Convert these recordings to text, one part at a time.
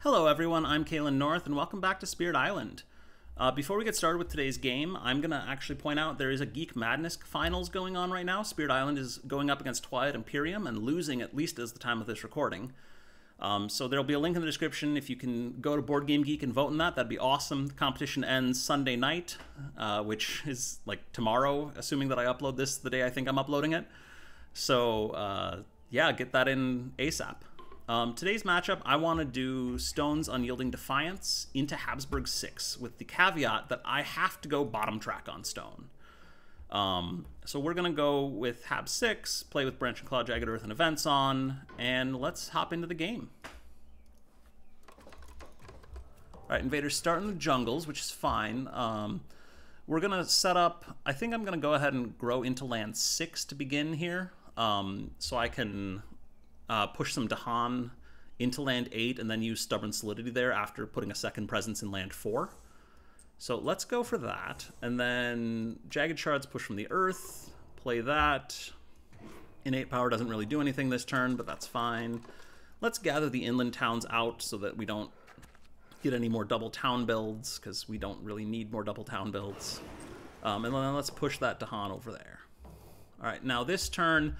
Hello everyone, I'm Kalen North and welcome back to Spirit Island. Before we get started with today's game, I'm going to actually point out there is a Geek Madness finals going on right now. Spirit Island is going up against Twilight Imperium and losing at least as the time of this recording. So there'll be a link in the description if you can go to Board Game Geek and vote in that. That'd be awesome. The competition ends Sunday night, which is like tomorrow, assuming that I upload this the day I think I'm uploading it. So yeah, get that in ASAP. Today's matchup, I want to do Stone's Unyielding Defiance into Habsburg 6, with the caveat that I have to go bottom track on Stone. So we're going to go with Hab 6, play with Branch and Claw, Jagged Earth, and Events on, and let's hop into the game. Alright, Invaders start in the jungles, which is fine. We're going to set up, I think I'm going to go ahead and grow into land 6 to begin here, so I can push some Dahan into land 8 and then use Stubborn Solidity there after putting a second presence in land 4. So let's go for that. And then Jagged Shards push from the earth, play that. Innate Power doesn't really do anything this turn, but that's fine. Let's gather the inland towns out so that we don't get any more double town builds, because we don't really need more double town builds. And then let's push that Dahan over there. All right, now this turn,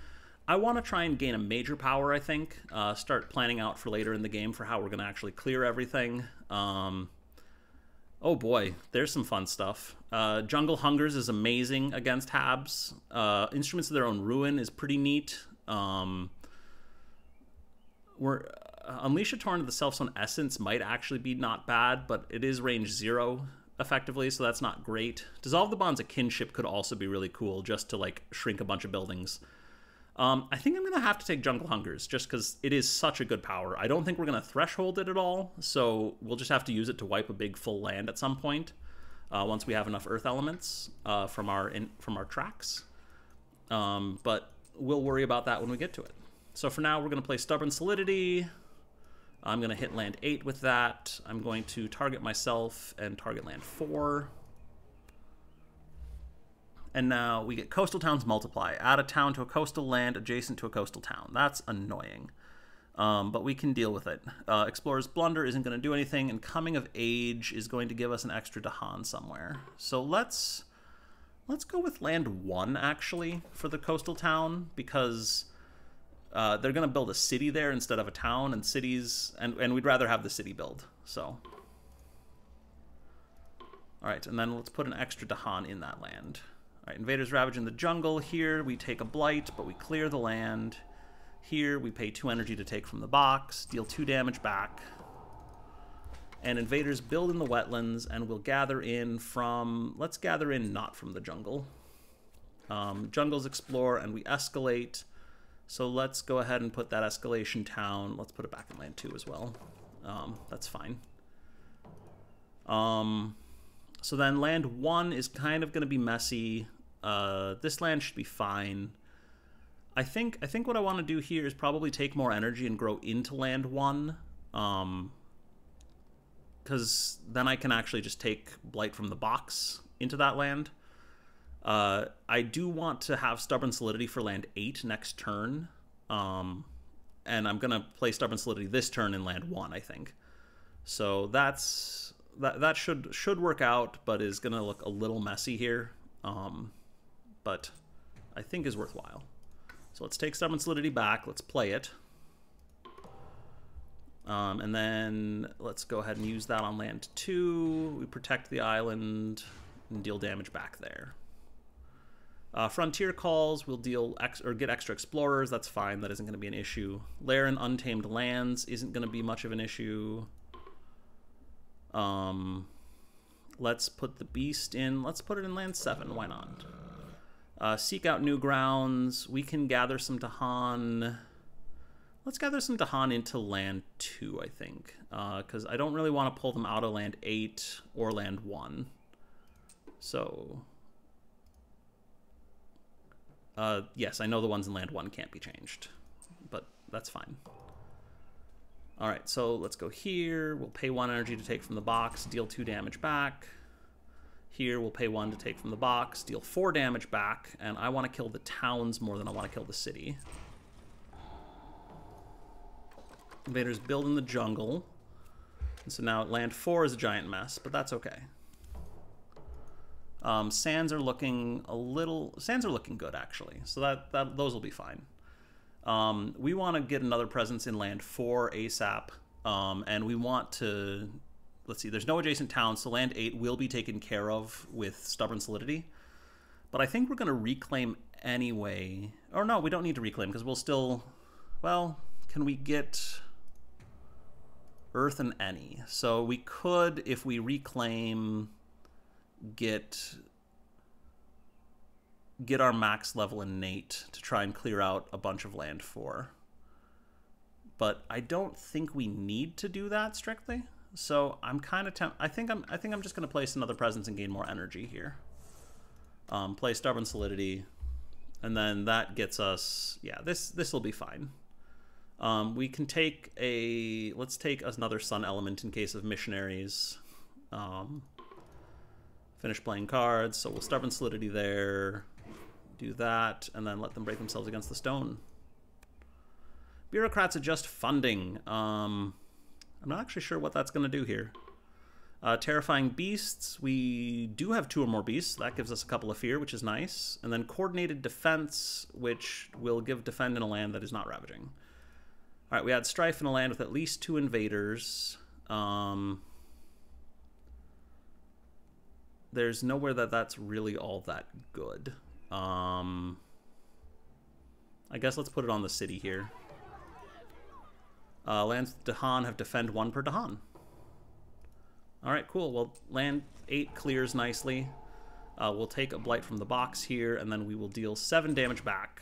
I want to try and gain a major power, I think. Start planning out for later in the game for how we're going to actually clear everything. Oh boy, there's some fun stuff. Jungle Hungers is amazing against Habs. Instruments of Their Own Ruin is pretty neat. Unleash a Torrent of the Self-Sown Essence might actually be not bad, but it is range 0 effectively, so that's not great. Dissolve the Bonds of Kinship could also be really cool, just to like shrink a bunch of buildings. I think I'm going to have to take Jungle Hungers, just because it is such a good power. I don't think we're going to threshold it at all, so we'll just have to use it to wipe a big full land at some point, once we have enough Earth elements from our tracks. But we'll worry about that when we get to it. So for now, we're going to play Stubborn Solidity. I'm going to hit land 8 with that. I'm going to target myself and target land 4. And now we get Coastal Towns Multiply. Add a town to a coastal land adjacent to a coastal town. That's annoying. But we can deal with it. Explorer's Blunder isn't going to do anything, and Coming of Age is going to give us an extra Dahan somewhere. So let's go with land 1, actually, for the coastal town, because they're going to build a city there instead of a town, and cities, and we'd rather have the city build. So, all right, and then let's put an extra Dahan in that land. All right, Invaders Ravage in the jungle. Here we take a Blight, but we clear the land. Here we pay 2 energy to take from the box, deal 2 damage back. And Invaders build in the wetlands, and we'll gather in from, let's gather in not from the jungle. Jungles explore, and we escalate. So let's go ahead and put that escalation town. Let's put it back in land 2 as well. That's fine. So then land 1 is kind of going to be messy. This land should be fine. I think what I want to do here is probably take more energy and grow into land 1. Because then I can actually just take Blight from the box into that land. I do want to have Stubborn Solidity for land 8 next turn. And I'm going to play Stubborn Solidity this turn in land 1, I think. So that should work out, but is going to look a little messy here. But I think is worthwhile. So let's take Stubborn Solidity back. Let's play it. And then let's go ahead and use that on land 2. We protect the island and deal damage back there. Frontier Calls, we'll deal get extra explorers. That's fine. That isn't going to be an issue. Lair and Untamed Lands isn't going to be much of an issue. Let's put the Beast in. Let's put it in land 7. Why not? Seek out new grounds. We can gather some Dahan. Let's gather some Dahan into land 2, I think. Because I don't really want to pull them out of land 8 or land 1. So, yes, I know the ones in land 1 can't be changed. But that's fine. All right, so let's go here. We'll pay 1 energy to take from the box, deal 2 damage back. Here we'll pay 1 to take from the box, deal 4 damage back, and I want to kill the towns more than I want to kill the city. Invaders build in the jungle. And so now land 4 is a giant mess, but that's okay. Sands are looking good actually, so that those will be fine. We want to get another presence in land 4 ASAP, and we want to, let's see, there's no adjacent towns, so land 8 will be taken care of with Stubborn Solidity. But I think we're going to reclaim anyway. Or no, we don't need to reclaim because we'll still, well, can we get Earth and any? So we could, if we reclaim, get our max level innate to try and clear out a bunch of land 4. But I don't think we need to do that strictly. So I'm kind of I think I'm just going to place another presence and gain more energy here. Play Stubborn Solidity, and then that gets us, yeah, this will be fine. We can take let's take another sun element in case of missionaries. Finish playing cards, so we'll Stubborn Solidity there, do that, and then let them break themselves against the stone. Bureaucrats adjust funding. I'm not actually sure what that's going to do here. Terrifying beasts, we do have 2 or more beasts. That gives us a couple of fear, which is nice. And then coordinated defense, which will give defend in a land that is not ravaging. All right, we had strife in a land with at least 2 invaders. There's nowhere that's really all that good. I guess let's put it on the city here. Lands with Dahan have defend 1 per Dahan. Alright, cool. Well, land 8 clears nicely. We'll take a blight from the box here, and then we will deal 7 damage back.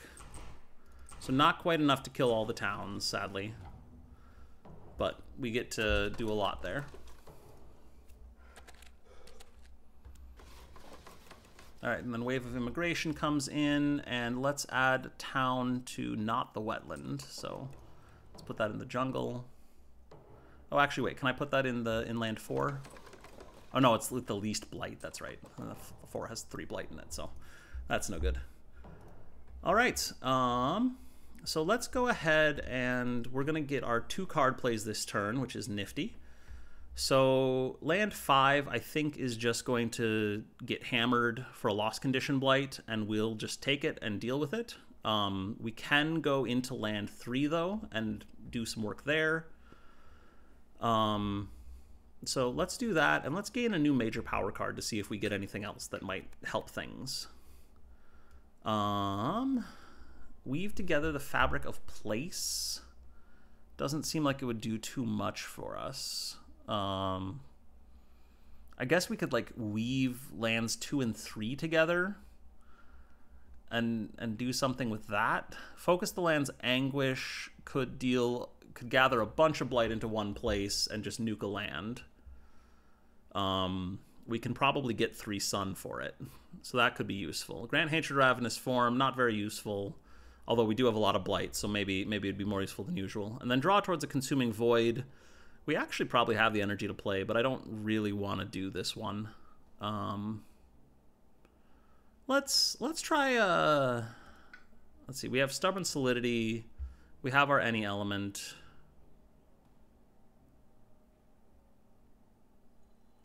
So not quite enough to kill all the towns, sadly. But we get to do a lot there. Alright, and then Wave of Immigration comes in, and let's add town to not the wetland. So let's put that in the jungle. Oh, actually, wait, can I put that in the inland 4? Oh, no, it's the least blight, that's right. 4 has 3 blight in it, so that's no good. All right, so let's go ahead and we're going to get our 2 card plays this turn, which is nifty. So land 5, I think, is just going to get hammered for a lost condition blight, and we'll just take it and deal with it. We can go into land 3, though, and do some work there. So let's do that, and let's gain a new major power card to see if we get anything else that might help things. Weave together the fabric of place. Doesn't seem like it would do too much for us. I guess we could like weave lands 2 and 3 together and do something with that. Focus the land's anguish could gather a bunch of blight into one place and just nuke a land. We can probably get 3 sun for it, so that could be useful. Grant Hatred Ravenous Form, not very useful, although we do have a lot of blight, so maybe it'd be more useful than usual. And then draw towards a Consuming Void. We actually probably have the energy to play, but I don't really want to do this one. Let's try let's see, we have Stubborn Solidity, we have our any element.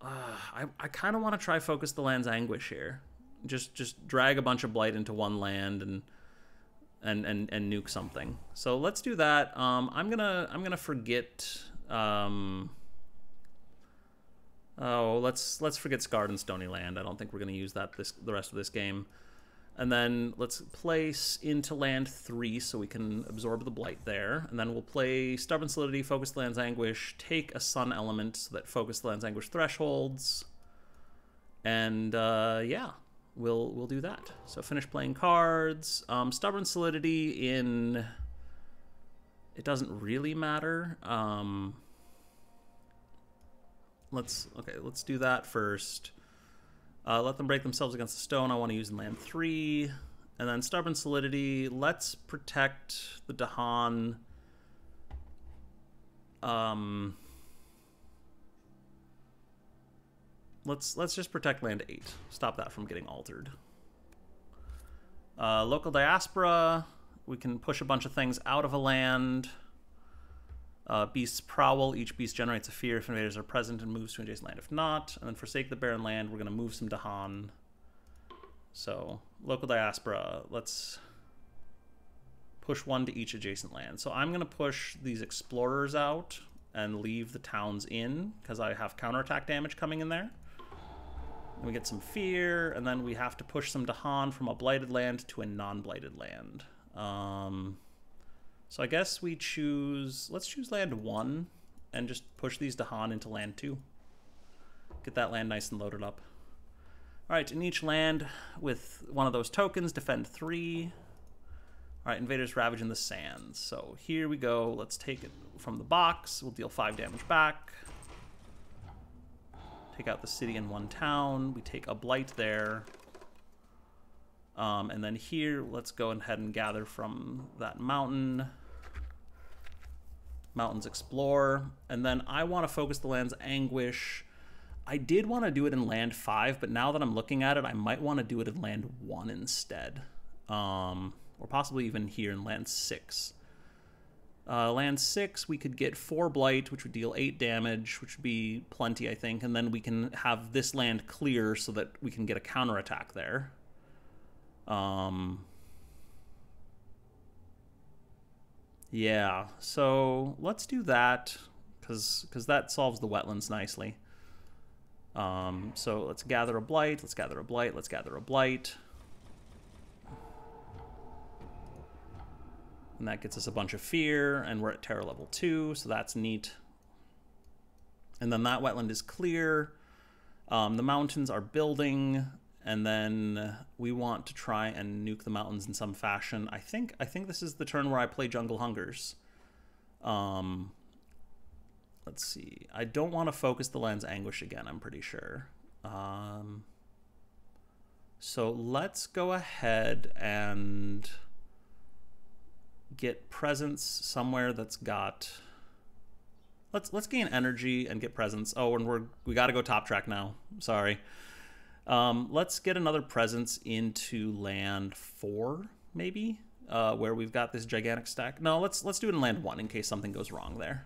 I kind of want to try Focus the Land's Anguish here. Just drag a bunch of blight into one land and nuke something. So let's do that. I'm gonna forget. Oh, let's forget Scarred and Stony Land. I don't think we're gonna use that the rest of this game. And then let's place into land 3 so we can absorb the blight there. And then we'll play Stubborn Solidity, Focus the Land's Anguish, take a sun element so that Focus the Land's Anguish thresholds. And yeah, we'll do that. So finish playing cards. Stubborn Solidity in... It doesn't really matter. Let's do that first. Let them break themselves against the stone. I want to use in land 3. And then Stubborn Solidity. Let's protect the Dahan. Let's just protect land 8. Stop that from getting altered. Local Diaspora. We can push a bunch of things out of a land. Beasts prowl. Each beast generates a fear if invaders are present and moves to adjacent land if not. And then forsake the barren land. We're going to move some Dahan. So local diaspora. Let's push one to each adjacent land. So I'm going to push these explorers out and leave the towns in because I have counterattack damage coming in there. And we get some fear, and then we have to push some Dahan from a blighted land to a non-blighted land. So I guess we choose... Let's choose land 1 and just push these Dahan into land 2. Get that land nice and loaded up. Alright, in each land with one of those tokens, defend 3. Alright, invaders ravage in the sands. So here we go. Let's take it from the box. We'll deal 5 damage back. Take out the city in 1 town. We take a blight there. And then here, let's go ahead and gather from that mountain. Mountains explore. And then I want to focus the land's anguish. I did want to do it in land 5, but now that I'm looking at it, I might want to do it in land 1 instead. Or possibly even here in land 6. Land 6, we could get 4 blight, which would deal 8 damage, which would be plenty, I think. And then we can have this land clear so that we can get a counterattack there. Yeah, so let's do that, because that solves the wetlands nicely. So let's gather a blight, let's gather a blight, let's gather a blight. And that gets us a bunch of fear, and we're at terror level 2, so that's neat. And then that wetland is clear. The mountains are building, and then we want to try and nuke the mountains in some fashion. I think this is the turn where I play Jungle Hungers. Let's see. I don't want to focus the land's anguish again, I'm pretty sure. So let's go ahead and get presence somewhere that's got... Let's gain energy and get presence. Oh, and we got to go top track now. Sorry. Let's get another presence into land 4, maybe, where we've got this gigantic stack. No, let's do it in land 1 in case something goes wrong there.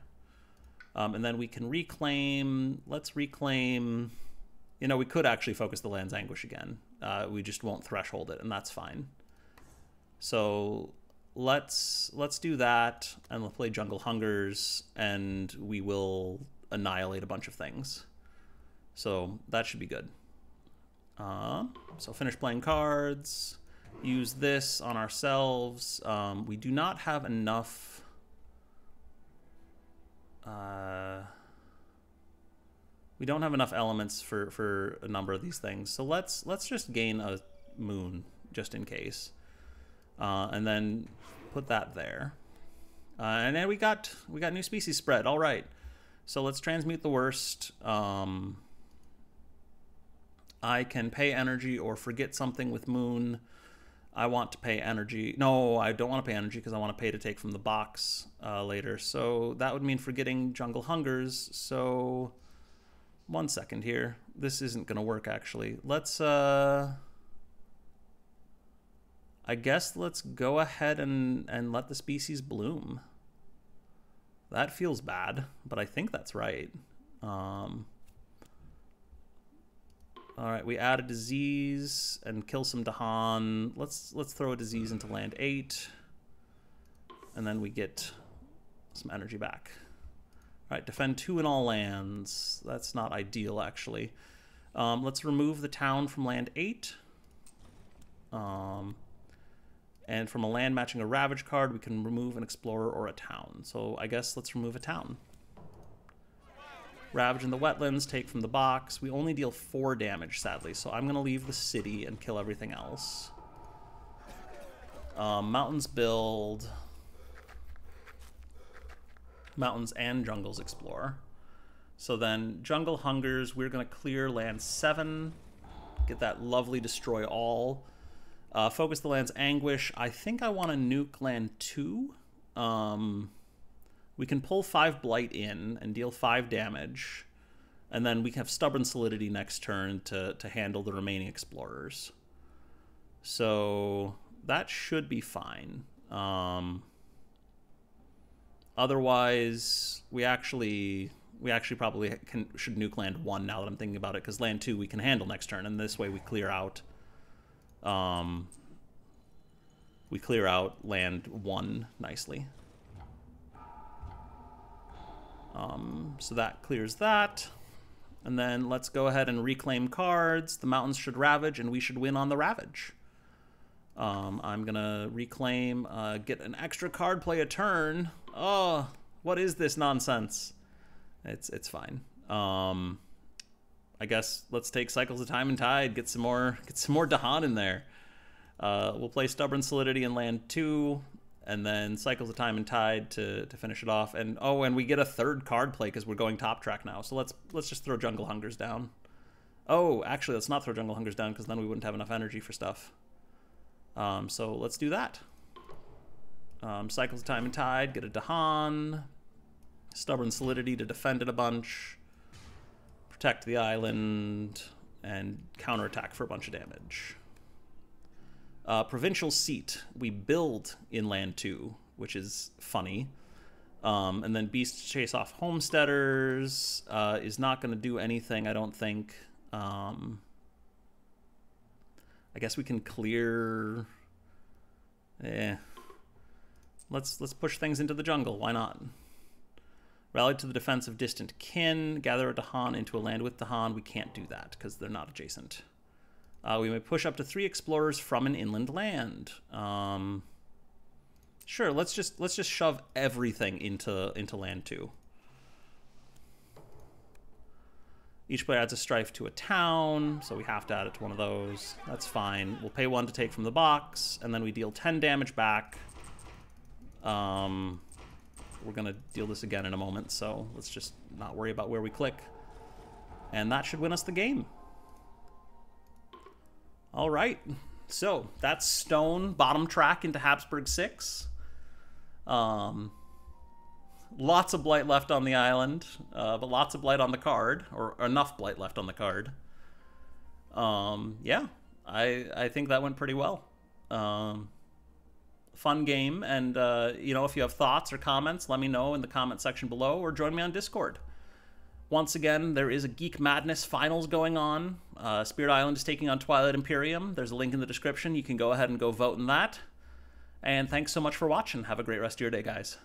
And then we can reclaim. Let's reclaim. You know, we could actually focus the land's anguish again. We just won't threshold it, and that's fine. So let's do that, and we'll play Jungle Hungers, and we will annihilate a bunch of things. So that should be good. So finish playing cards. Use this on ourselves. We do not have enough. We don't have enough elements for a number of these things. So let's just gain a moon just in case. And then put that there. And then we got new species spread. All right. So let's transmute the worst. I can pay energy or forget something with moon. I want to pay energy. No, I don't want to pay energy because I want to pay to take from the box later. So that would mean forgetting Jungle Hungers. So 1 second here. This isn't going to work, actually. Let's... I guess let's go ahead and let the species bloom. That feels bad, but I think that's right. All right, we add a disease and kill some Dahan. Let's throw a disease into land 8, and then we get some energy back. All right, defend 2 in all lands. That's not ideal, actually. Let's remove the town from land 8. And from a land matching a Ravage card, we can remove an Explorer or a town. So I guess let's remove a town. Ravage in the wetlands, take from the box. We only deal 4 damage, sadly, so I'm going to leave the city and kill everything else. Mountains build. Mountains and jungles explore. So then, Jungle Hungers, we're going to clear land 7. Get that lovely destroy all. Focus the land's anguish. I think I want to nuke land 2. We can pull 5 blight in and deal 5 damage, and then we have stubborn solidity next turn to handle the remaining explorers. So that should be fine. Otherwise, we actually probably should nuke land 1 now that I'm thinking about it, because land 2 we can handle next turn, and this way we clear out land 1 nicely. So that clears that. And then let's go ahead and reclaim cards. The mountains should ravage, and we should win on the ravage. I'm going to reclaim, get an extra card, play a turn. Oh, what is this nonsense? It's fine. I guess let's take Cycles of Time and Tide, get some more Dahan in there. We'll play Stubborn Solidity in land 2, and then Cycles of Time and Tide to finish it off. And oh, and we get a 3rd card play because we're going top track now. So let's just throw Jungle Hungers down. Oh, actually, let's not throw Jungle Hungers down because then we wouldn't have enough energy for stuff. So let's do that. Cycles of Time and Tide, get a Dahan. Stubborn Solidity to defend it a bunch. Protect the island, and counterattack for a bunch of damage. Provincial Seat, we build in land 2, which is funny. And then Beast Chase Off Homesteaders is not going to do anything, I don't think. I guess we can clear... Let's push things into the jungle, why not? Rally to the defense of distant kin, gather a Dahan into a land with Dahan. We can't do that because they're not adjacent. We may push up to 3 explorers from an inland land. Sure, let's just shove everything into land 2. Each player adds a strife to a town, so we have to add it to one of those. That's fine. We'll pay 1 to take from the box, and then we deal 10 damage back. We're going to deal this again in a moment, so let's just not worry about where we click. And that should win us the game. All right, so that's Stone, bottom track into Habsburg 6. Lots of blight left on the island, but lots of blight on the card, or enough blight left on the card. Yeah, I think that went pretty well. Fun game, and you know, if you have thoughts or comments, let me know in the comment section below, or join me on Discord. Once again, there is a Geek Madness Finals going on. Spirit Island is taking on Twilight Imperium. There's a link in the description. You can go ahead and go vote in that. And thanks so much for watching. Have a great rest of your day, guys.